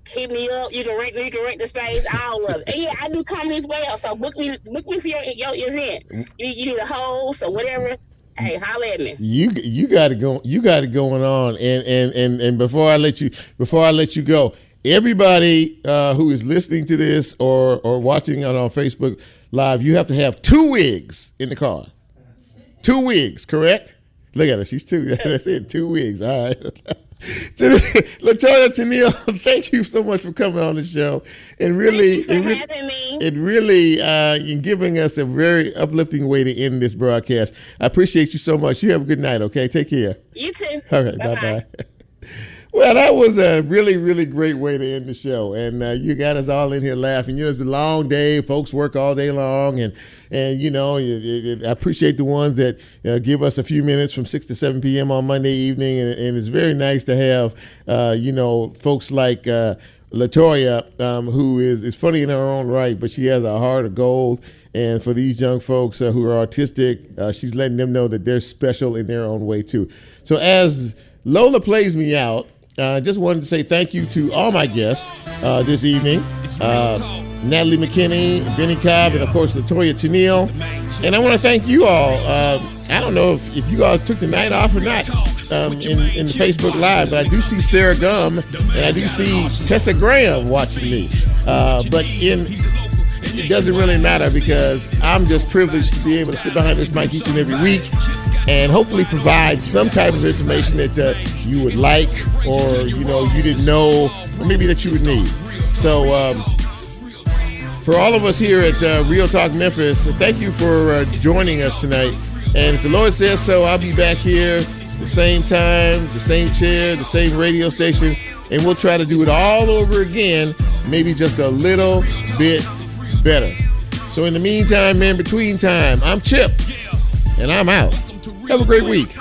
hit me up. You can rent the space. All of it. And yeah, I do comedy as well. So book me for your event. You do the host or whatever. Hey, holler at me. You got it going on. And before I let you go, everybody who is listening to this or watching it on Facebook Live, you have to have 2 wigs in the car. 2 wigs, correct? Look at her. She's 2. That's it. 2 wigs. All right. LaToya, Tennille, thank you so much for coming on the show and really in giving us a very uplifting way to end this broadcast. I appreciate you so much. You have a good night, okay? Take care. You too. All right, bye-bye. Well, that was a really, really great way to end the show. And you got us all in here laughing. You know, it's been a long day. Folks work all day long. And you know, I appreciate the ones that give us a few minutes from 6 to 7 p.m. on Monday evening. And it's very nice to have, folks like LaToya, who is funny in her own right, but she has a heart of gold. And for these young folks who are artistic, she's letting them know that they're special in their own way, too. So as Lola plays me out, just wanted to say thank you to all my guests this evening. Natalie McKinney, Bennie Cobb, and of course LaToya Tennille. And I want to thank you all. I don't know if you guys took the night off or not in the Facebook Live, but I do see Sarah Gum and I do see Tessa Graham watching me. But it doesn't really matter because I'm just privileged to be able to sit behind this mic each and every week and hopefully provide some type of information that you would like or, you didn't know or maybe that you would need. So for all of us here at Real Talk Memphis, thank you for joining us tonight. And if the Lord says so, I'll be back here the same time, the same chair, the same radio station, and we'll try to do it all over again, maybe just a little bit better. So in the meantime, between time, I'm Chip, and I'm out. Have a great week.